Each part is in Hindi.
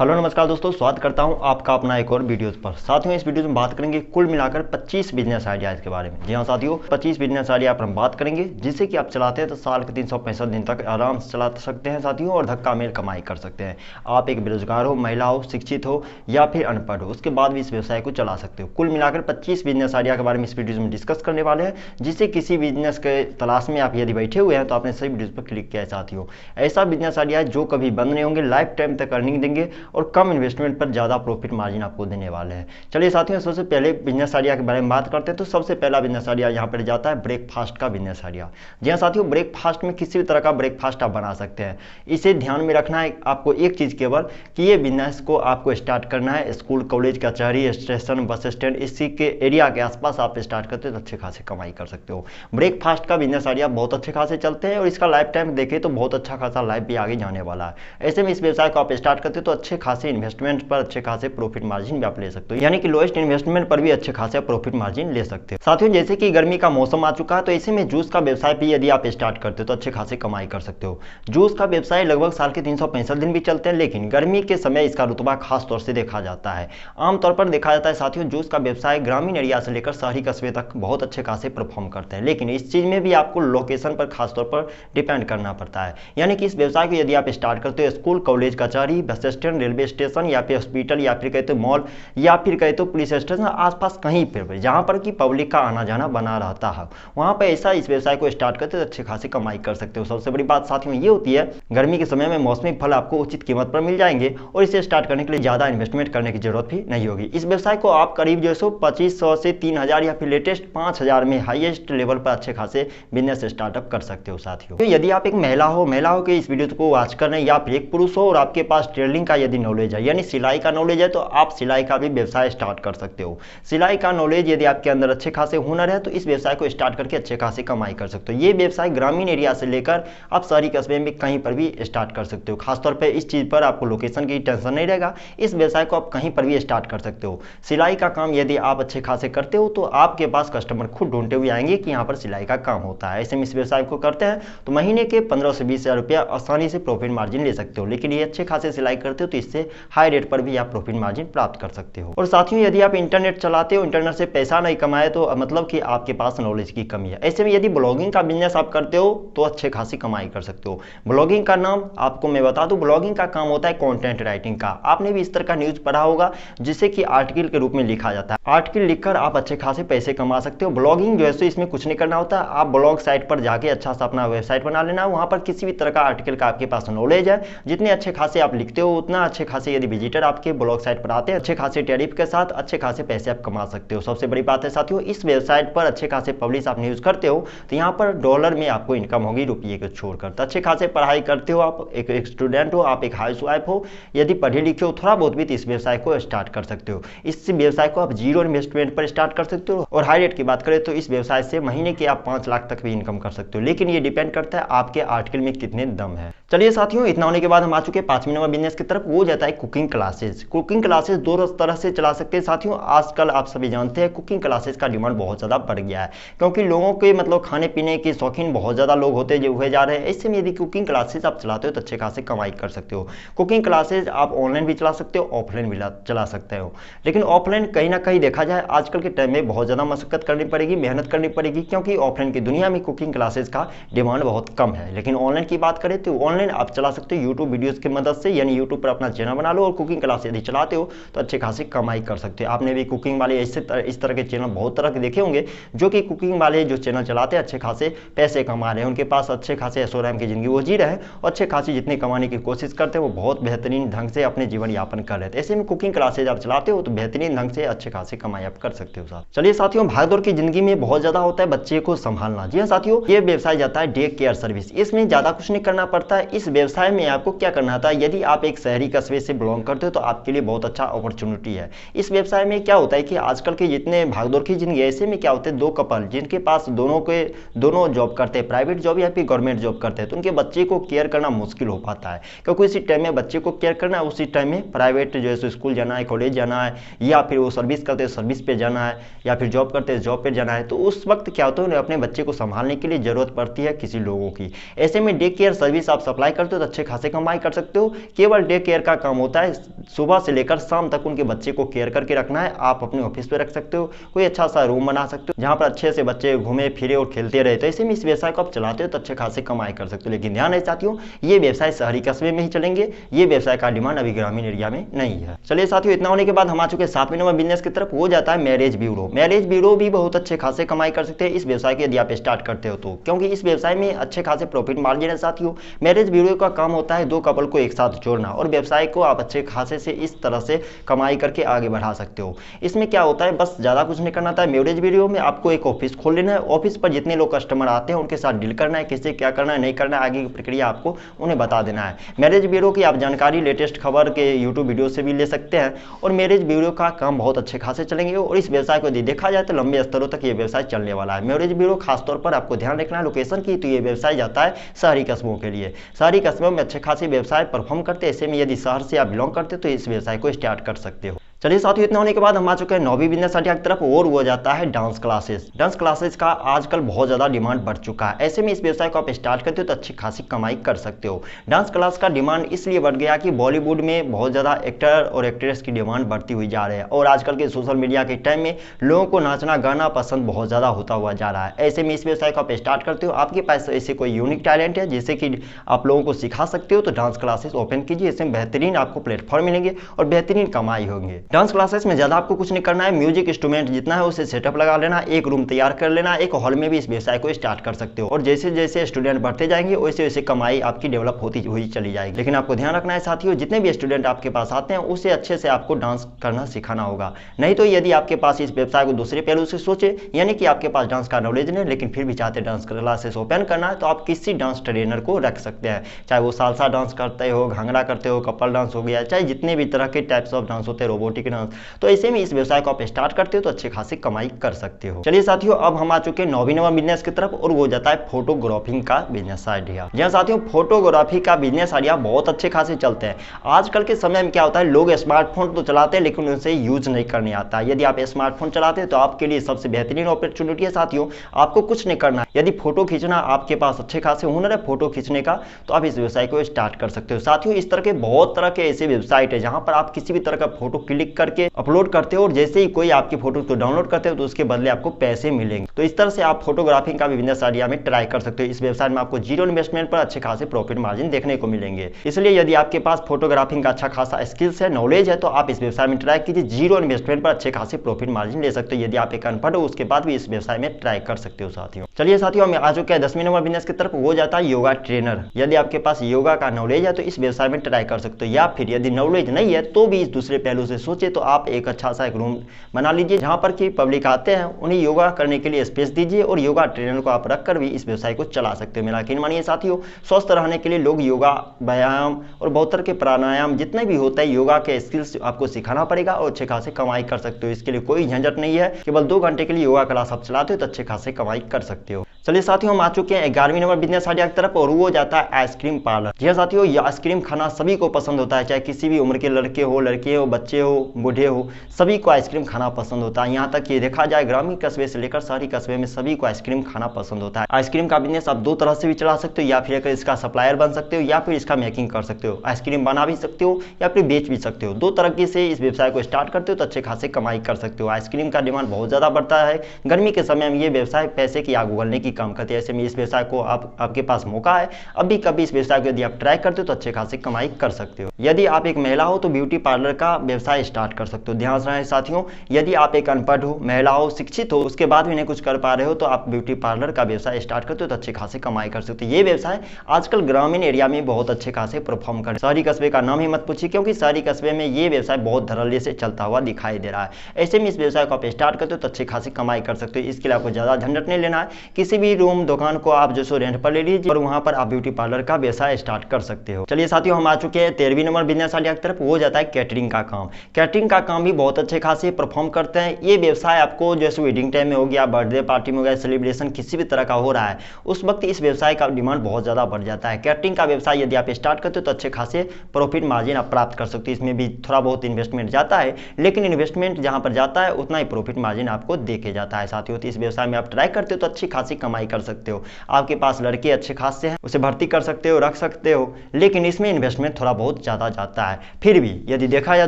हेलो नमस्कार दोस्तों, स्वागत करता हूं आपका अपना एक और वीडियोस पर। साथियों, इस वीडियो में बात करेंगे कुल मिलाकर 25 बिजनेस आइडियाज़ के बारे में। जी हाँ साथियों, 25 बिजनेस आइडिया पर हम बात करेंगे जिससे कि आप चलाते हैं तो साल के 365 दिन तक आराम से चला सकते हैं साथियों, और धक्का मेल कमाई कर सकते हैं। आप एक बेरोजगार हो, महिला हो, शिक्षित हो या फिर अनपढ़ हो, उसके बाद भी इस व्यवसाय को चला सकते हो। कुल मिलाकर 25 बिजनेस आइडिया के बारे में इस वीडियो में डिस्कस करने वाले हैं, जिससे किसी बिजनेस के तलाश में आप यदि बैठे हुए हैं तो आपने सही वीडियो पर क्लिक किया है साथियों। ऐसा बिजनेस आइडिया है जो कभी बंद नहीं होंगे, लाइफ टाइम तक अर्निंग देंगे और कम इन्वेस्टमेंट पर ज्यादा प्रॉफिट मार्जिन आपको देने वाले हैं। चलिए साथियों, सबसे पहले बिजनेस आइडिया के बारे में बात करते हैं। तो सबसे पहला बिजनेस आइडिया यहाँ पर जाता है ब्रेकफास्ट का बिजनेस आइडिया। जी हाँ साथियों, ब्रेकफास्ट में किसी भी तरह का ब्रेकफास्ट आप बना सकते हैं। इसे ध्यान में रखना है आपको एक चीज केवल कि ये बिजनेस को आपको स्टार्ट करना है स्कूल, कॉलेज, कचहरी, स्टेशन, बस स्टैंड, इसी के एरिया के आसपास आप स्टार्ट करते हो तो अच्छे खासे कमाई कर सकते हो। ब्रेकफास्ट का बिजनेस आइडिया बहुत अच्छे खासे चलते हैं और इसका लाइफ टाइम देखें तो बहुत अच्छा खासा लाइफ भी आगे जाने वाला है। ऐसे में इस व्यवसाय को आप स्टार्ट करते हो तो अच्छे खासे इन्वेस्टमेंट पर अच्छे खासे प्रॉफिट मार्जिन भी आप ले सकते हो, यानी कि लोएस्ट इन्वेस्टमेंट पर भी अच्छे खासे प्रॉफिट मार्जिन ले सकते हो। साथियों, जैसे कि गर्मी का मौसम आ चुका है तो ऐसे में जूस का व्यवसाय भी यदि आप स्टार्ट करते हो तो अच्छे खासे कमाई कर सकते हो। जूस का व्यवसाय लगभग साल के 365 दिन भी चलते हैं, लेकिन गर्मी के समय इसका रुतबा खास तौर से देखा जाता है। आमतौर पर देखा जाता है साथियों, जूस का व्यवसाय ग्रामीण एरिया से लेकर शहरी कस्बे तक बहुत अच्छे खासे परफॉर्म करते हैं, लेकिन इस चीज में भी आपको लोकेशन पर खासतौर पर डिपेंड करना पड़ता है। यानी कि इस व्यवसाय को यदि आप स्टार्ट करते हो स्कूल, कॉलेज, कचहरी, बस स्टैंड, रेलवे स्टेशन या फिर हॉस्पिटल या फिर कहते मॉल या फिर कहे तो पुलिस स्टेशन आसपास कहीं पर जहां पर कि पब्लिक का आना जाना बना रहता है, वहां पर ऐसा इस व्यवसाय को स्टार्ट करते तो अच्छे खासी कमाई कर सकते हो। सबसे बड़ी बात साथियों ये होती है, गर्मी के समय में मौसमी फल आपको उचित कीमत पर मिल जाएंगे और इसे स्टार्ट करने के लिए ज्यादा इन्वेस्टमेंट करने की जरूरत भी नहीं होगी। इस व्यवसाय को आप करीब जो है 2500 से 3000 या फिर लेटेस्ट 5000 में हाईएस्ट लेवल पर अच्छे खासे बिजनेस स्टार्टअप कर सकते हो साथियों। तो यदि आप एक महिला हो के इस वीडियो को वॉच कर रहे हैं, या फिर एक पुरुष हो और आपके पास टेलरिंग का यदि नॉलेज है, यानी सिलाई का नॉलेज है, तो आप सिलाई का भी व्यवसाय स्टार्ट कर सकते हो। सिलाई का नॉलेज यदि आपके अंदर अच्छे खासे हुनर है तो इस व्यवसाय को स्टार्ट करके अच्छे खासे कमाई कर सकते हो। ये व्यवसाय ग्रामीण एरिया से लेकर आप शहरी कस्बे में कहीं पर भी स्टार्ट कर सकते हो। खासतौर पर इस चीज पर आपको लोकेशन की टेंशन नहीं रहेगा, इस व्यवसाय को आप कहीं पर भी स्टार्ट कर सकते हो। सिलाई का काम यदि आप अच्छे खासे करते हो तो आपके पास कस्टमर खुद ढूंढते हुए आएंगे कि यहाँ पर सिलाई का काम होता है। ऐसे में इस व्यवसाय को करते हैं तो महीने के 15 से 20 हजार रुपया आसानी से प्रॉफिट मार्जिन ले सकते हो, लेकिन ये अच्छे खासे सिलाई करते हो तो इससे हाई रेट पर भी आप प्रॉफिट मार्जिन प्राप्त कर सकते हो। और साथियों, यदि आप इंटरनेट चलाते हो, इंटरनेट से पैसा नहीं कमाए तो मतलब कि आपके पास नॉलेज की कमी है। ऐसे में यदि ब्लॉगिंग का बिजनेस आप करते हो तो अच्छे खासी कमाई कर सकते हो। ब्लॉगिंग का नाम आपको मैं बता दूं, ब्लॉगिंग का काम होता है कंटेंट राइटिंग का। आपने भी इस तरह का न्यूज पढ़ा होगा जिसे कि आर्टिकल के रूप में लिखा जाता है। आर्टिकल लिखकर आप अच्छे खासे पैसे कमा सकते हो। ब्लॉगिंग जो है इसमें कुछ नहीं करना होता, आप ब्लॉग साइट पर जाके अच्छा सा अपना वेबसाइट बना लेना, वहां पर किसी भी तरह का आर्टिकल का आपके पास नॉलेज है, जितने अच्छे खासे आप लिखते हो उतना अच्छे खासे यदि विजिटर आपके ब्लॉग साइट पर आते हैं, अच्छे खासे टैरिफ के साथ अच्छे खासे पैसे आप कमा सकते हो। सबसे बड़ी बात है साथियों, इस वेबसाइट पर अच्छे खासे पब्लिश आप न्यूज करते हो तो यहाँ पर डॉलर में आपको इनकम होगी, रुपये को छोड़कर। तो अच्छे खासे पढ़ाई करते हो, आप एक स्टूडेंट हो, आप एक हाउस वाइफ हो, यदि पढ़े लिखे हो थोड़ा बहुत भी तो इस व्यवसाय को स्टार्ट कर सकते हो। इस व्यवसाय को आप जीरो इन्वेस्टमेंट पर स्टार्ट कर सकते हो और हाई रेट की बात करें तो इस व्यवसाय से महीने के आप 5 लाख तक भी इनकम कर सकते हो, लेकिन ये डिपेंड करता है आपके आर्टिकल में कितने दम है। चलिए साथियों, इतना होने के बाद हम आ चुके हैं 5वें नंबर बिजनेस की तरफ, वो जाता है कुकिंग क्लासेस। कुकिंग क्लासेस दो तरह से चला सकते हैं साथियों। आजकल आप सभी जानते हैं कुकिंग क्लासेस का डिमांड बहुत ज्यादा बढ़ गया है, क्योंकि लोगों के मतलब खाने पीने के शौकीन बहुत ज्यादा लोग होते जो हुए जा रहे हैं। इससे में यदि कुकिंग क्लासेस आप चलाते हो तो अच्छे खासे कमाई कर सकते हो। कुकिंग क्लासेस आप ऑनलाइन भी चला सकते हो, ऑफलाइन भी चला सकते हो, लेकिन ऑफलाइन कहीं ना कहीं देखा जाए आजकल के टाइम में बहुत ज्यादा मशक्कत करनी पड़ेगी, मेहनत करनी पड़ेगी, क्योंकि ऑफलाइन की दुनिया में कुकिंग क्लासेस का डिमांड बहुत कम है। लेकिन ऑनलाइन की बात करें तो ऑनलाइन आप चला सकते हो यूट्यूब वीडियोस की मदद से, यानी यूट्यूब पर अपना चैनल बना लो और कुकिंग क्लास यदि चलाते हो तो अच्छे खासी कमाई कर सकते हो। आपने भी कुकिंग वाले इस तरह के चैनल बहुत तरह के देखे होंगे, जो कि कुकिंग वाले जो चैनल चलाते हैं अच्छे खासे पैसे कमा रहे हैं, उनके पास अच्छे खासे ऐशोआराम की जिंदगी वो जी रहे हैं और अच्छे खासी जितनी कमाने की कोशिश करते हैं वो बहुत बेहतरीन ढंग से अपने जीवन यापन कर रहे थे। ऐसे में कुकिंग क्लासेज आप चलाते हो तो बेहतरीन ढंग से अच्छे खासी कमाई आप कर सकते हो साथ। चलिए साथियों, भागदौड़ की जिंदगी में बहुत ज्यादा होता है बच्चे को संभालना। जी हाँ साथियों, ये व्यवसाय जाता है डे केयर सर्विस। इसमें ज्यादा कुछ नहीं करना पड़ता है। इस व्यवसाय में आपको क्या करना था, यदि आप एक शहरी कस्बे से बिलोंग करते हो तो आपके लिए बहुत अच्छा अपॉर्चुनिटी है। इस व्यवसाय में क्या होता है कि आजकल के जितने भागदौड़ की जिंदगी, ऐसे में क्या होते हैं, दो कपल जिनके पास दोनों जॉब करते हैं, प्राइवेट जॉब या फिर गवर्नमेंट जॉब करते हैं, तो उनके बच्चे को केयर करना मुश्किल हो पाता है, क्योंकि इसी टाइम में बच्चे को केयर करना है, उसी टाइम में प्राइवेट जो है स्कूल जाना है, कॉलेज जाना है, या फिर वो सर्विस करते हैं सर्विस पे जाना है, या फिर जॉब करते हैं जॉब पे जाना है। तो उस वक्त क्या होता है, उन्हें अपने बच्चे को संभालने के लिए जरूरत पड़ती है किसी लोगों की। ऐसे में डे केयर सर्विस आप सप्लाई करते हो तो अच्छे खासे कमाई कर सकते हो। केवल डे केयर का काम होता है सुबह से लेकर शाम तक उनके बच्चे को केयर करके रखना है। आप अपने ऑफिस पे रख सकते हो, कोई अच्छा सा रूम बना सकते हो जहाँ पर अच्छे से बच्चे घूमे फिरे और खेलते रहे। तो ऐसे में इस व्यवसाय को आप चलाते हो तो अच्छे खासे कमाई कर सकते हो। लेकिन ध्यान है साथियों, ये व्यवसाय शहरी कस्बे में ही चलेंगे, ये व्यवसाय का डिमांड अभी ग्रामीण एरिया में नहीं है। चलिए साथियों, इतना होने के बाद हम आ चुके हैं 7वें नंबर बिजनेस की तरफ, वो जाता है मैरिज ब्यूरो। मैरिज ब्यूरो भी बहुत अच्छे खासे कमाई कर सकते हैं इस व्यवसाय के, यदि आप स्टार्ट करते हो तो, क्योंकि इस व्यवसाय में अच्छे खासे प्रॉफिट मार्जिन है साथियों। मैरिज ब्यूरो का काम होता है दो कपल को एक साथ जोड़ना, और व्यवसाय को आप अच्छे खासे से इस तरह से कमाई करके आगे बढ़ा सकते हो। इसमें क्या होता है, बस ज़्यादा कुछ नहीं करना था। मैरिज ब्यूरो में आपको एक ऑफिस खोल लेना है, ऑफिस पर जितने लोग कस्टमर आते हैं उनके साथ डील करना है, किससे क्या करना है नहीं करना है, आगे की प्रक्रिया आपको उन्हें बता देना है। मैरिज ब्यूरो की आप जानकारी लेटेस्ट खबर के यूट्यूब वीडियो से भी ले सकते हैं, और मैरिज ब्यूरो का काम बहुत अच्छे खासे चलेंगे, और इस व्यवसाय को यदि देखा जाए तो लंबे स्तरों तक ये व्यवसाय चलने वाला है। मैरिज ब्यूरो खासतौर पर आपको ध्यान रखना है लोकेशन की, तो ये व्यवसाय जाता है शहरी कस्बों के लिए। शहरी कस्बों में अच्छे खासे व्यवसाय परफॉर्म करते हैं, ऐसे में यदि शहर से आप बिलोंग करते हो तो इस व्यवसाय को स्टार्ट कर सकते हो। चलिए साथियों, इतना होने के बाद हम आ चुके हैं 9वीं बिजनेस आइडिया की तरफ, और वो जाता है डांस क्लासेस। डांस क्लासेस का आजकल बहुत ज़्यादा डिमांड बढ़ चुका है, ऐसे में इस व्यवसाय को आप स्टार्ट करते हो तो अच्छी खासी कमाई कर सकते हो। डांस क्लास का डिमांड इसलिए बढ़ गया कि बॉलीवुड में बहुत ज़्यादा एक्टर और एक्ट्रेस की डिमांड बढ़ती हुई जा रही है, और आजकल के सोशल मीडिया के टाइम में लोगों को नाचना गाना पसंद बहुत ज़्यादा होता हुआ जा रहा है। ऐसे में इस व्यवसाय को आप स्टार्ट करते हो, आपके पास ऐसे कोई यूनिक टैलेंट है जिससे कि आप लोगों को सिखा सकते हो, तो डांस क्लासेस ओपन कीजिए। इसमें बेहतरीन आपको प्लेटफॉर्म मिलेंगे और बेहतरीन कमाई होंगे। डांस क्लासेस में आपको कुछ नहीं करना है, म्यूजिक इंस्ट्रूमेंट जितना है उसे सेटअप लगा लेना, एक रूम तैयार कर लेना, एक हॉल में भी इस व्यवसाय को स्टार्ट कर सकते हो, और जैसे जैसे स्टूडेंट बढ़ते जाएंगे वैसे वैसे कमाई आपकी डेवलप होती हुई चली जाएगी। लेकिन आपको ध्यान रखना है साथियों, जितने भी स्टूडेंट आपके पास आते हैं उसे अच्छे से आपको डांस करना सिखाना होगा। नहीं तो यदि आपके पास इस व्यवसाय को दूसरे पहलू से सोचे, यानी कि आपके पास डांस का नॉलेज नहीं लेकिन फिर भी चाहते डांस क्लासेस ओपन करना है, तो आप किसी डांस ट्रेनर को रख सकते हैं, चाहे वो सालसा डांस करते हो, घांगड़ा करते हो, कपल डांस हो गया, चाहे जितने भी तरह के टाइप्स ऑफ डांस होते हैं, रोबोटिक डांस। तो ऐसे में इस व्यवसाय को आप स्टार्ट करते हो तो अच्छे खासी कमाई कर सकते हो। चलिए साथियों, अब हम आ चुके हैं 9वीं नंबर बिजनेस की तरफ, और वो जाता है फोटोग्राफी का बिजनेस आइडिया। जी साथियों, फोटोग्राफी का बिजनेस आइडिया बहुत अच्छे खासे चलते हैं। आजकल के समय में क्या होता है, लोग स्मार्टफोन तो चलाते हैं लेकिन उनसे यूज नहीं करने आता। यदि आप स्मार्टफोन चलाते हैं तो आपके लिए सबसे बेहतरीन अपॉर्चुनिटी है साथियों, आपको कुछ नहीं करना। यदि फोटो खींचना आपके पास अच्छे खासे हुनर है फोटो खींचने का, तो आप इस व्यवसाय को स्टार्ट कर सकते हो। साथियों, इस तरह के बहुत तरह के ऐसे वेबसाइट है जहां पर आप किसी भी तरह का फोटो क्लिक करके अपलोड करते हो, और जैसे ही कोई आपकी फोटो को डाउनलोड करते हो तो उसके बदले आपको पैसे मिलेंगे। तो इस तरह से आप फोटोग्राफी का बिजनेस आइडिया में ट्राई कर सकते हो। इस व्यवसाय में आपको जीरो इन्वेस्टमेंट पर अच्छे खासे प्रॉफिट मार्जिन देखने को मिलेंगे। इसलिए यदि आपके पास फोटोग्राफी का अच्छा खासा स्किल्स है, नॉलेज है, तो आप इस व्यवसाय में ट्राई कीजिए। जीरो इन्वेस्टमेंट पर अच्छे खासे प्रॉफिट मार्जिन ले सकते हो। यदि आप एक अनपढ़ हो उसके बाद भी इस व्यवसाय में ट्राई कर सकते हो साथियों। चलिए साथियों, हम आ चुके हैं 10वीं नंबर बिजनेस की तरफ, वो जाता है योगा ट्रेनर। यदि आपके पास योगा का नॉलेज है तो इस व्यवसाय में ट्राई कर सकते हो, या फिर यदि नॉलेज नहीं है तो भी इस दूसरे पहलू से सोचे तो आप एक अच्छा सा एक रूम बना लीजिए जहां पर कि पब्लिक आते हैं, उन्हें योगा करने के लिए स्पेस दीजिए, और योगा ट्रेनर को आप रखकर भी इस व्यवसाय को चला सकते हो। मेरा यकीन मानिए साथियों, स्वस्थ रहने के लिए लोग योगा, व्यायाम और बहुत तरह के प्राणायाम जितने भी होता है योगा के स्किल्स आपको सिखाना पड़ेगा, और अच्छे खासे कमाई कर सकते हो। इसके लिए कोई झंझट नहीं है, केवल 2 घंटे के लिए योगा क्लास आप चलाते हो तो अच्छे खासे कमाई कर सकते हो। चलिए साथियों, हम आ चुके हैं 11वीं नंबर बिजनेस आइडिया की तरफ, और वो जाता है आइसक्रीम पार्लर। जी साथियों, ये आइसक्रीम खाना सभी को पसंद होता है, चाहे किसी भी उम्र के लड़के हो, लड़के हो, बच्चे हो, बूढ़े हो, सभी को आइसक्रीम खाना पसंद होता है। यहाँ तक कि देखा जाए ग्रामीण कस्बे से लेकर शहरी कस्बे में सभी को आइसक्रीम खाना पसंद होता है। आइसक्रीम का बिजनेस आप 2 तरह से भी चला सकते हो, या फिर इसका सप्लायर बन सकते हो, या फिर इसका मेकिंग कर सकते हो। आइसक्रीम बना भी सकते हो या फिर बेच भी सकते हो। 2 तरीके से इस व्यवसाय को स्टार्ट करते हो तो अच्छे खासे कमाई कर सकते हो। आइसक्रीम का डिमांड बहुत ज़्यादा बढ़ता है, गर्मी के समय में ये व्यवसाय पैसे की आग उगलने की काम करते हैं। ऐसे में इस व्यवसाय को आपके पास मौका है, अभी कभी इस व्यवसाय को यदि आप ट्राई करते हो तो अच्छे खासे कमाई कर सकते हो। यदि आप एक महिला हो तो ब्यूटी पार्लर का व्यवसाय स्टार्ट कर सकते हो। ध्यान रहे साथियों, यदि आप एक अनपढ़ हो, महिला हो, शिक्षित हो, उसके बाद भी नहीं कुछ कर पा रहे हो, तो आप ब्यूटी पार्लर का व्यवसाय स्टार्ट करते हो तो अच्छे खासे कमाई कर सकते हो। ये व्यवसाय आजकल ग्रामीण एरिया में बहुत अच्छे खासे परफॉर्म कर, शहरी कस्बे का नाम ही मत पूछिए, क्योंकि शहरी कस्बे में ये व्यवसाय बहुत धड़ल्ले से चलता हुआ दिखाई दे रहा है। ऐसे में इस व्यवसाय को आप स्टार्ट करते हो तो अच्छे खासी कमाई कर सकते हो। इसके लिए आपको ज्यादा झंझट नहीं लेना है, किसी भी रूम दुकान को आप जो रेंट पर ले लीजिए और वहां पर आप ब्यूटी पार्लर का व्यवसाय स्टार्ट कर सकते हो। चलिए साथियों, हम आ चुके हैं 13वीं नंबर बिजनेस आइडिया की तरफ, वो जाता है कैटरिंग का काम। कैटरिंग का काम भी बहुत अच्छे खासे परफॉर्म करते हैं। ये व्यवसाय आपको जैसे वेडिंग टाइम में हो गया, बर्थडे पार्टी में हो गया, सेलिब्रेशन किसी भी तरह का हो रहा है, उस वक्त इस व्यवसाय का डिमांड बहुत ज्यादा बढ़ जाता है। कैटरिंग का व्यवसाय यदि आप स्टार्ट करते हो तो अच्छे खासे प्रॉफिट मार्जिन आप प्राप्त कर सकते हो। इसमें भी थोड़ा बहुत इन्वेस्टमेंट जाता है, लेकिन इन्वेस्टमेंट जहां पर जाता है उतना ही प्रॉफिट मार्जिन आपको देके जाता है साथियों। तो इस व्यवसाय में आप ट्राई करते हो तो अच्छी खासी कमाई कर सकते हो। आपके पास लड़के अच्छे खासे हैं, उसे भर्ती कर सकते हो, रख सकते हो, लेकिन इसमें इन्वेस्टमेंट थोड़ा बहुत ज़्यादा जाता है। फिर भी यदि देखा जाए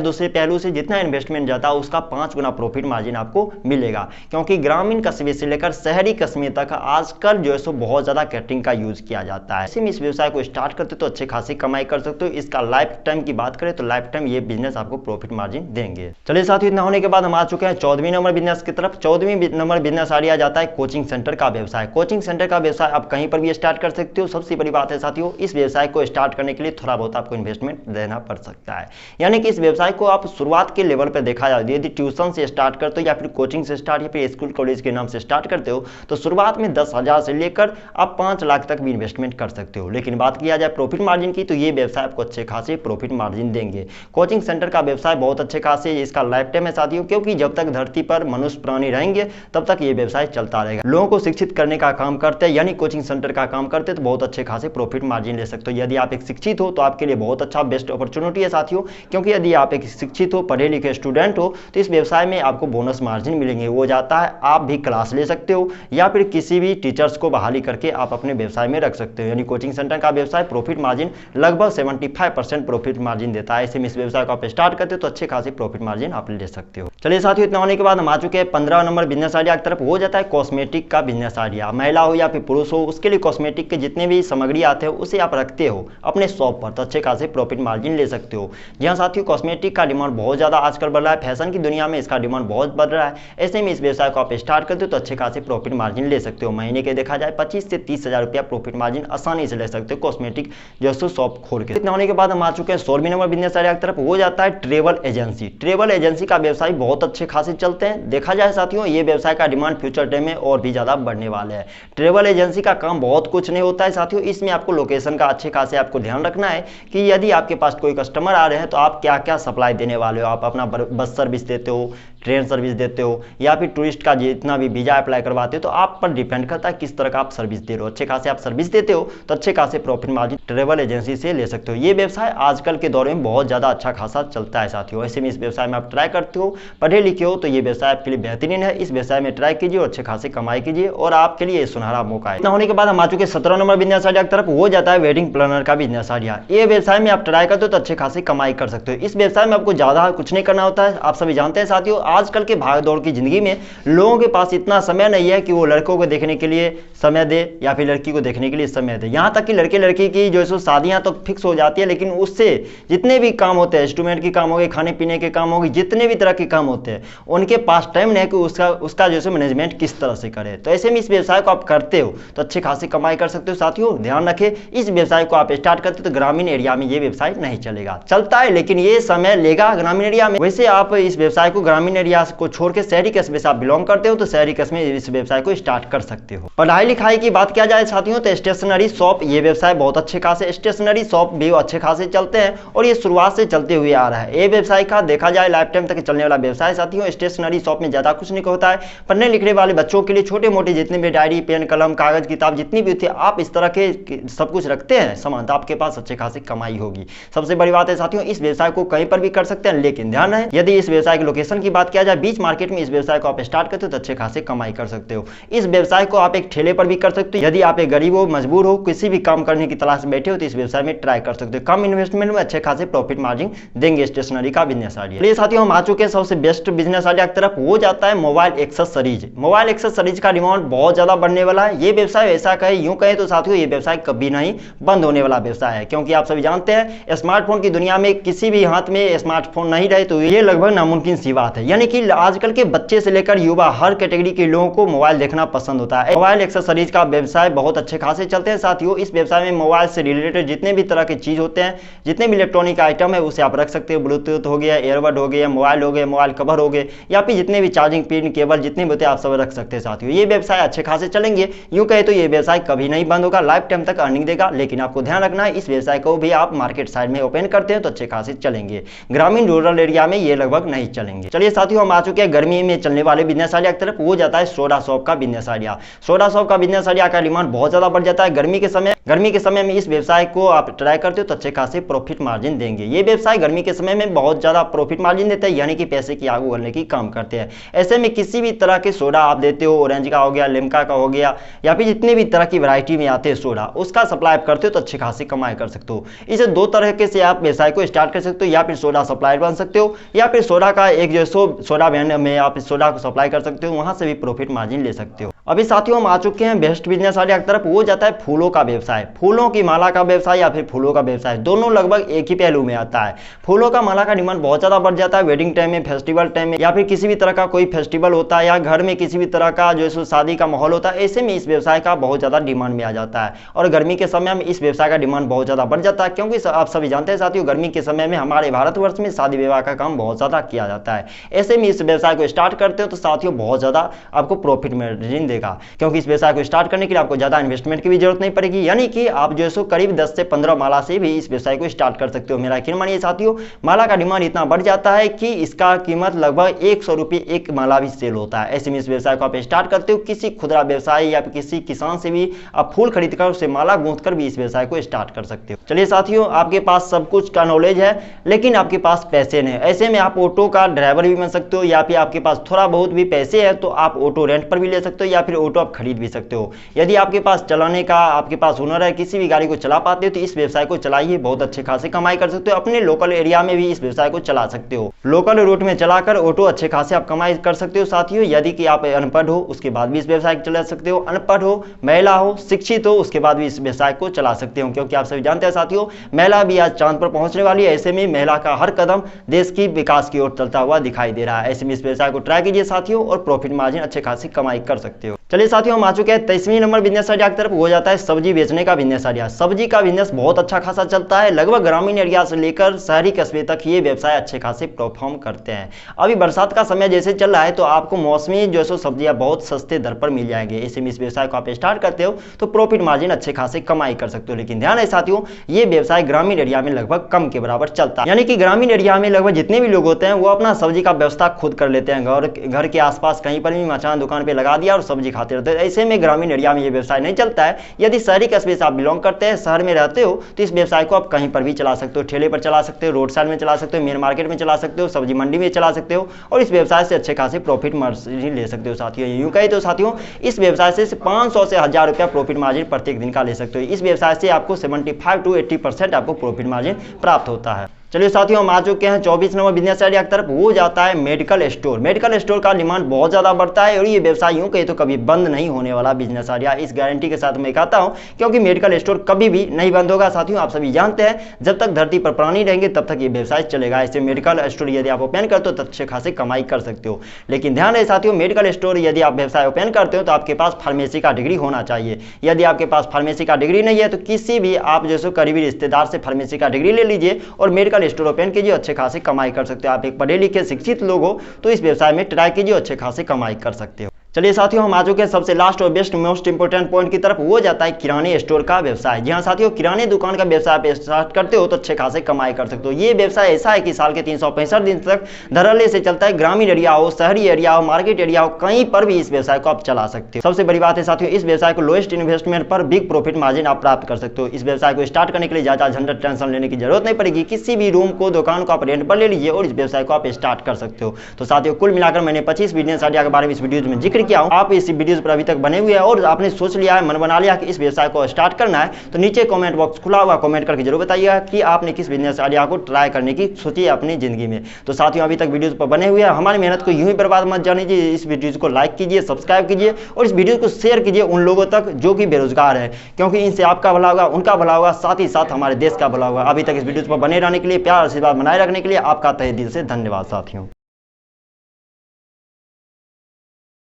दूसरे पहलू से, जितना इन्वेस्टमेंट जाता है उसका 5 गुना प्रॉफिट मार्जिन आपको मिलेगा, क्योंकि ग्रामीण कस्बे से लेकर शहरी कस्बे तक आजकल जो है सो बहुत ज़्यादा कैटरिंग का यूज किया जाता है। इसी में इस व्यवसाय को स्टार्ट करते तो अच्छे खासी कमाई कर सकते हो। इसका लाइफ टाइम की बात करें तो लाइफ टाइम ये बिजनेस आपको प्रॉफिट मार्जिन देंगे। चलिए साथियों, इतना होने के बाद हम आ चुके हैं 14वीं नंबर बिजनेस की तरफ। 14वीं नंबर बिजनेस आ जाता है कोचिंग सेंटर का व्यवसाय। कोचिंग सेंटर का व्यवसाय आप कहीं पर भी स्टार्ट कर सकते हो। सबसे बड़ी बात है साथियों, इस व्यवसाय को स्टार्ट करने के लिए थोड़ा बहुत आपको इन्वेस्टमेंट देना पड़ सकता है। यानी कि इस व्यवसाय को आप शुरुआत के लेवल पर देखा जाए, यदि ट्यूशन से स्टार्ट करते हो या फिर कोचिंग से स्टार्ट या फिर स्कूल कॉलेज के नाम से स्टार्ट करते हो, तो शुरुआत में 10,000 से लेकर आप 5 लाख तक भी इन्वेस्टमेंट कर सकते हो। लेकिन बात किया जाए प्रॉफिट मार्जिन की, तो ये व्यवसाय आपको अच्छे खासे प्रॉफिट मार्जिन देंगे। कोचिंग सेंटर का व्यवसाय बहुत अच्छे खासे इसका लाइफ टाइम है साथियों, क्योंकि जब तक धरती पर मनुष्य प्राणी रहेंगे तब तक ये व्यवसाय चलता रहेगा। लोगों को शिक्षित करने का काम करते हैं, यानी कोचिंग सेंटर का काम करते हैं, तो बहुत अच्छे खासे प्रॉफिट मार्जिन ले सकते हो। यदि आप एक शिक्षित हो तो आपके लिए बहुत अच्छा बेस्ट अपॉर्चुनिटी है साथियों, क्योंकि यदि आप एक शिक्षित हो, पढ़े लिखे स्टूडेंट हो, तो इस व्यवसाय में आपको बोनस मार्जिन मिलेंगे। वो जाता है आप भी क्लास ले सकते हो या फिर किसी भी टीचर्स को बहाली करके आप अपने व्यवसाय में रख सकते हो। यानी कोचिंग सेंटर का व्यवसाय प्रॉफिट मार्जिन लगभग 75% प्रॉफिट मार्जिन देता है। ऐसे में इस व्यवसाय को आप स्टार्ट करते हो तो अच्छे खासे प्रॉफिट मार्जिन आप ले सकते हो। चलिए साथियों, इतना होने के बाद हम आ चुके हैं 15 नंबर बिजनेस आइडिया की तरफ। हो जाता है कॉस्मेटिक का बिजनेस आइडिया। महिला हो या फिर पुरुष हो, उसके लिए कॉस्मेटिक के जितने भी सामग्री आते हैं उसे आप रखते हो अपने शॉप पर, तो अच्छे खासे प्रॉफिट मार्जिन ले सकते हो। जी हाँ साथियों, कॉस्मेटिक का डिमांड बहुत ज़्यादा आजकल बढ़ रहा है। फैशन की दुनिया में इसका डिमांड बहुत बढ़ रहा है। ऐसे में इस व्यवसाय को आप स्टार्ट करते हो तो अच्छे खासे प्रॉफिट मार्जिन ले सकते हो। महीने के देखा जाए 25 से 30,000 रुपया प्रॉफिट मार्जिन आसानी से ले सकते हो कॉस्मेटिक जैसे शॉप खोल के। इतना होने के बाद हम आ चुके हैं 16वीं नंबर बिजनेस आइडिया की तरफ। हो जाता है ट्रेवल एजेंसी। ट्रेवल एजेंसी का व्यवसाय बहुत अच्छे खासे चलते हैं। देखा जाए साथियों, ये व्यवसाय का डिमांड फ्यूचर टाइम में और भी ज़्यादा बढ़ने वाले हैं। ट्रेवल एजेंसी का काम बहुत कुछ नहीं होता है साथियों, इसमें आपको लोकेशन का अच्छे खासे आपको ध्यान रखना है कि यदि आपके पास कोई कस्टमर आ रहे हैं तो आप क्या क्या सप्लाई देने वाले हो। आप अपना बस सर्विस देते हो, ट्रेन सर्विस देते हो, या फिर टूरिस्ट का जितना भी वीजा अप्लाई करवाते हो, तो आप पर डिपेंड करता है किस तरह का आप सर्विस दे रहे हो। अच्छे खासे आप सर्विस देते हो तो अच्छे खासे प्रॉफिट मार्जिन ट्रेवल एजेंसी से ले सकते हो। ये व्यवसाय आजकल के दौर में बहुत ज़्यादा अच्छा खासा चलता है साथियों। ऐसे में इस व्यवसाय में आप ट्राई करते हो, पढ़े लिखे हो, तो ये व्यवसाय आपके लिए बेहतरीन है। इस व्यवसाय में ट्राई कीजिए और अच्छे खासे कमाई कीजिए और आपके लिए सुनहरा मौका है। इतना होने के बाद हम आ चुके 17 नंबर बिजनेस आइडिया की तरफ। हो जाता है वेडिंग प्लानर का बिजनेस आइडिया। ये व्यवसाय में आप ट्राई करते हो तो अच्छे खासे कमाई कर सकते हो। इस व्यवसाय में आपको ज़्यादा कुछ नहीं करना होता है। आप सभी जानते हैं साथियों, आजकल के भाग दौड़ की जिंदगी में लोगों के पास इतना समय नहीं है कि वो लड़कों को देखने के लिए समय दे या फिर लड़की को देखने के लिए समय दे। यहाँ तक कि लड़के लड़की की जो है शादियां तो फिक्स हो जाती है, लेकिन उससे जितने भी काम होते हैं, इंस्ट्रूमेंट के काम हो गए, खाने पीने के काम हो गए, जितने भी तरह के काम होते हैं, उनके पास टाइम नहीं है कि उसका जो है मैनेजमेंट किस तरह से करे। तो ऐसे में इस व्यवसाय को आप करते हो तो अच्छे खासी कमाई कर सकते हो साथियों। ध्यान रखें, इस व्यवसाय को आप स्टार्ट करते हो तो ग्रामीण एरिया में ये व्यवसाय नहीं चलेगा। चलता है लेकिन ये समय लेगा ग्रामीण एरिया में। वैसे आप इस व्यवसाय को ग्रामीण एरिया को छोड़ के शहरी कस्बे से आप बिलोंग करते हो तो शहरी कस्बे में इस व्यवसाय को स्टार्ट कर सकते हो। पढ़ाई लिखाई की बात किया जाए साथियों तो स्टेशनरी शॉप, ये व्यवसाय बहुत अच्छे खासे स्टेशनरी शॉप भी अच्छे खासे चलते हैं और ये शुरुआत से चलते हुए आ रहा है। ये व्यवसाय का देखा जाए लाइफ टाइम तक चलने वाला व्यवसाय साथियों। स्टेशनरी शॉप में ज्यादा कुछ नहीं होता है। पढ़ने लिखने वाले बच्चों के लिए छोटे मोटे जितने भी डायरी, पेन, कलम, कागज, किताब जितनी भी होती है, आप इस तरह के सब कुछ रखते हैं सामान, तो आपके पास अच्छे खासी कमाई होगी। सबसे बड़ी बात है साथियों, इस व्यवसाय को कहीं पर भी कर सकते हैं, लेकिन ध्यान रहे यदि इस व्यवसाय की लोकेशन की बात किया जाए, बीच मार्केट में इस व्यवसाय को आप स्टार्ट करते हो तो अच्छे खासे कमाई कर सकते हो। इस व्यवसाय को आप एक ठेले पर भी कर सकते हो। यदि आप एक गरीब हो, मजबूर हो, किसी भी काम करने की तलाश में बैठे हो तो इस व्यवसाय में ट्राई कर सकते हो। कम इन्वेस्टमेंट में अच्छे खासे प्रॉफिट मार्जिन देंगे स्टेशनरी का बिजनेस आइडिया। चलिए साथियों, हम आ चुके हैं सबसे बेस्ट बिजनेस आइडिया की तरफ। हो जाता है मोबाइल एक्सेसरीज। मोबाइल एक्सेसरीज का डिमांड बहुत ज्यादा बढ़ने वाला है। ये व्यवसाय ऐसा कहे, यूं कहे तो साथियों ये व्यवसाय कभी नहीं बंद होने वाला व्यवसाय है, क्योंकि आप सभी जानते हैं स्मार्टफोन की दुनिया में किसी भी हाथ में स्मार्टफोन नहीं रहे तो ये लगभग नामुमकिन सी बात है। यानी कि आजकल के बच्चे से लेकर युवा हर कैटेगरी के लोगों को मोबाइल देखना पसंद होता है। मोबाइल एक्सेसरीज का व्यवसाय बहुत अच्छे खासे चलते हैं साथियों। इस व्यवसाय में मोबाइल से रिलेटेड जितने भी तरह के चीज होते हैं, जितने भी इलेक्ट्रॉनिक आइटम है उसे आप रख सकते हो। ब्लूटूथ हो गया, एयरबड हो गया, मोबाइल हो गया, मोबाइल कवर हो गए, या फिर जितने भी चार्जिंग पिन, केबल जितने भी होते हैं आप सब रख सकते हैं साथियों। ये व्यवसाय अच्छे खासे चलेंगे। यूं कहे तो ये व्यवसाय कभी नहीं बंद होगा, लाइफ टाइम तक अर्निंग देगा। लेकिन आपको ध्यान रखना है इस व्यवसाय को भी आप मार्केट साइड में ओपन करते हैं तो अच्छे खासे चलेंगे। ग्रामीण रूरल एरिया में ये लगभग नहीं चलेंगे। चलिए साथियों, हम आ चुके हैं गर्मी में चलने वाले बिजनेस आइडिया की तरफ। वो जाता है सोडा शॉप का बिजनेस आइडिया। सोडा शॉप का बिजनेस आइडिया का डिमांड बहुत ज्यादा बढ़ जाता है गर्मी के समय, गर्मी के समय में इस व्यवसाय को आप ट्राई करते हो तो अच्छे खासे प्रॉफिट मार्जिन देंगे। ये व्यवसाय गर्मी के समय में बहुत ज़्यादा प्रॉफिट मार्जिन देता है, यानी कि पैसे की आग उगलने की काम करते हैं। ऐसे में किसी भी तरह के सोडा आप देते हो, ऑरेंज का हो गया, लिम्का का हो गया, या फिर जितने भी तरह की वैरायटी में आते हैं सोडा, उसका सप्लाई आप करते हो तो अच्छे खासी कमाई कर सकते हो। इसे दो तरह से आप व्यवसाय को स्टार्ट कर सकते हो, या फिर सोडा सप्लायर बन सकते हो, या फिर सोडा का एक जो सोडा ब्रांड में आप सोडा को सप्लाई कर सकते हो, वहां से भी प्रॉफिट मार्जिन ले सकते हो। अभी साथियों हम आ चुके हैं बेस्ट बिजनेस आइडिया की तरफ। वो जाता है फूलों का व्यवसाय, फूलों की माला का व्यवसाय या फिर फूलों का व्यवसाय, दोनों लगभग एक ही पहलू में आता है। फूलों का माला का डिमांड बहुत ज्यादा बढ़ जाता है वेडिंग टाइम में, फेस्टिवल टाइम में, या फिर किसी भी तरह का कोई फेस्टिवल होता है, या घर में किसी भी तरह का जो है शादी का माहौल होता है। ऐसे में इस व्यवसाय का बहुत ज्यादा डिमांड में आ जाता है, और गर्मी के समय में इस व्यवसाय का डिमांड बहुत ज्यादा बढ़ जाता है, क्योंकि आप सभी जानते हैं साथियों, गर्मी के समय में हमारे भारतवर्ष में शादी विवाह का काम बहुत ज्यादा किया जाता है। ऐसे में इस व्यवसाय को स्टार्ट करते हो तो साथियों बहुत ज्यादा आपको प्रॉफिट मार्जिन देगा, क्योंकि इस व्यवसाय को स्टार्ट करने के लिए आपको ज्यादा इन्वेस्टमेंट की भी जरूरत नहीं पड़ेगी, यानी कि आप जो है करीब 10 से 15 माला से भी इस व्यवसाय को स्टार्ट कर सकते हो। मेरा यकीन मानिए साथियों, माला का डिमांड इतना बढ़ जाता है कि इसका कीमत लगभग 100 रुपये एक माला भी सेल होता है। ऐसे में इस व्यवसाय को आप स्टार्ट करते हो, किसी खुदरा व्यवसायी या किसी किसान से भी आप फूल खरीद कर उसे माला गूंथ कर भी इस व्यवसाय को स्टार्ट कर सकते हो। चलिए साथियों, आपके पास सब कुछ का नॉलेज है लेकिन आपके पास पैसे नहीं, ऐसे में आप ऑटो का ड्राइवर भी बन सकते हो, या फिर आपके पास थोड़ा बहुत भी पैसे है तो आप ऑटो रेंट पर भी ले सकते हो, या फिर ऑटो आप खरीद भी सकते हो। यदि आपके पास चलाने का आपके पास हुनर है, किसी भी गाड़ी को चला पाते हो तो इस व्यवसाय को चलाइए, बहुत अच्छे खासे कमाई कर सकते हो। अपने लोकल एरिया में भी इस व्यवसाय को चला सकते हो, लोकल रूट में चलाकर ऑटो अच्छे खासे आप कमाई कर सकते हो। साथियों यदि कि आप अनपढ़ हो उसके बाद भी इस व्यवसाय को चला सकते हो, अनपढ़ हो, महिला हो, शिक्षित हो, उसके बाद भी इस व्यवसाय को चला सकते हो, क्योंकि आप सभी जानते हैं साथियों, महिला भी आज चांद पर पहुंचने वाली है। ऐसे में महिला का हर कदम देश की विकास की ओर चलता हुआ दिखाई दे रहा है। ऐसे में इस व्यवसाय को ट्राई कीजिए साथियों, और प्रॉफिट मार्जिन अच्छे खासी कमाई कर सकते हो। चलिए साथियों हम आ चुके हैं 23वें नंबर बिजनेस आइडिया की तरफ। हो जाता है सब्जी बेचने का बिजनेस आइडिया। सब्जी का बिजनेस बहुत अच्छा खासा चलता है, लगभग ग्रामीण एरिया से लेकर शहरी कस्बे तक ये व्यवसाय अच्छे खासे परफॉर्म करते हैं। अभी बरसात का समय जैसे चल रहा है तो आपको मौसमी जो सो सब्जियां बहुत सस्ते दर पर मिल जाएंगे। ऐसे में इस व्यवसाय को आप स्टार्ट करते हो तो प्रॉफिट मार्जिन अच्छे खासे कमाई कर सकते हो। लेकिन ध्यान है साथियों, ये व्यवसाय ग्रामीण एरिया में लगभग कम के बराबर चलता है, यानी कि ग्रामीण एरिया में लगभग जितने भी लोग होते हैं वो अपना सब्जी का व्यवस्था खुद कर लेते हैं, घर के आसपास कहीं पर भी मचान दुकान पे लगा दिया और सब्जी खाते रहते हैं। ऐसे में ग्रामीण एरिया में ये व्यवसाय नहीं चलता है। यदि शहरी कस्बे से आप बिलोंग करते हैं, शहर में रहते हो, तो इस व्यवसाय को आप कहीं पर भी चला सकते हो, ठेले पर चला सकते हो, रोड साइड में चला सकते हो, मेन मार्केट में चला सकते हो, सब्जी मंडी में चला सकते हो, और इस व्यवसाय से अच्छे खासे प्रॉफिट मार्जिन ले सकते हो। साथियों यूं कहे तो साथियों, इस व्यवसाय से 500 से 1000 रुपया प्रॉफिट मार्जिन प्रत्येक दिन का ले सकते हो। इस व्यवसाय से आपको 75 to 80% आपको प्रॉफिट मार्जिन प्राप्त होता है। चलिए साथियों हम आ चुके हैं 24 नंबर बिजनेस आइडिया की तरफ। वो जाता है मेडिकल स्टोर। मेडिकल स्टोर का डिमांड बहुत ज्यादा बढ़ता है, और ये व्यवसाय यूं कहे तो कभी बंद नहीं होने वाला बिजनेस आइडिया, इस गारंटी के साथ मैं कहता हूं, क्योंकि मेडिकल स्टोर कभी भी नहीं बंद होगा। साथियों आप सभी जानते हैं, जब तक धरती पर प्राणी रहेंगे तब तक ये व्यवसाय चलेगा। ऐसे मेडिकल स्टोर यदि आप ओपन करते हो तो अच्छे खासे कमाई कर सकते हो। लेकिन ध्यान रहे साथियों, मेडिकल स्टोर यदि आप व्यवसाय ओपन करते हो तो आपके पास फार्मेसी का डिग्री होना चाहिए। यदि आपके पास फार्मेसी का डिग्री नहीं है तो किसी भी आप जैसे करीबी रिश्तेदार से फार्मेसी का डिग्री ले लीजिए और मेडिकल स्टोर ओपन कीजिए, अच्छे खासे कमाई कर सकते हो। आप एक पढ़े लिखे शिक्षित लोग हो तो इस व्यवसाय में ट्राई कीजिए, अच्छे खासे कमाई कर सकते हो। चलिए साथियों हम आ चुके हैं सबसे लास्ट और बेस्ट मोस्ट इंपोर्टेंट पॉइंट की तरफ। वो जाता है किराने स्टोर का व्यवसाय। जी हाँ साथियों, किराने दुकान का व्यवसाय आप स्टार्ट करते हो तो अच्छे खासे कमाई कर सकते हो। ये व्यवसाय ऐसा है कि साल के 365 दिन तक धड़ल्ले से चलता है। ग्रामीण एरिया हो, शहरी एरिया हो, मार्केट एरिया हो, कहीं पर भी इस व्यवसाय को आप चला सकते हो। सबसे बड़ी बात है साथियों, इस व्यवसाय को लोएस्ट इन्वेस्टमेंट पर बिग प्रॉफिट मार्जिन आप प्राप्त कर सकते हो। इस व्यवसाय को स्टार्ट करने के लिए ज्यादा झंझट टेंशन लेने की जरूरत नहीं पड़ेगी। किसी भी रूम को, दुकान को आप रेंट पर ले लीजिए और इस व्यवसाय को आप स्टार्ट कर सकते हो। तो साथियों कुल मिलाकर मैंने 25 बिजनेस आइडिया के बारे में इस वीडियो में जिक्र किया हूं। आप इस वीडियोस पर अभी तक बने हुए हैं और आपने सोच लिया है, मन बना लिया कि इस व्यवसाय को स्टार्ट करना है, तो नीचे कमेंट बॉक्स खुला हुआ, कमेंट करके जरूर बताइएगा कि आपने किस बिजनेस आइडिया को ट्राई करने की सोची है अपनी जिंदगी में। तो साथियों अभी तक वीडियोस पर बने हुए हैं, हमारी मेहनत को यूं ही बर्बाद मत जाने दीजिए। इस वीडियोस को लाइक कीजिए, सब्सक्राइब कीजिए और इस वीडियो को शेयर कीजिए उन लोगों तक जो कि बेरोजगार है, क्योंकि इनसे आपका भला होगा, उनका भला होगा, साथ ही साथ हमारे देश का भला होगा। अभी तक इस वीडियोस पर बने रहने के लिए, प्यार आशीर्वाद बनाए रखने के लिए आपका तहे दिल से धन्यवाद साथियों।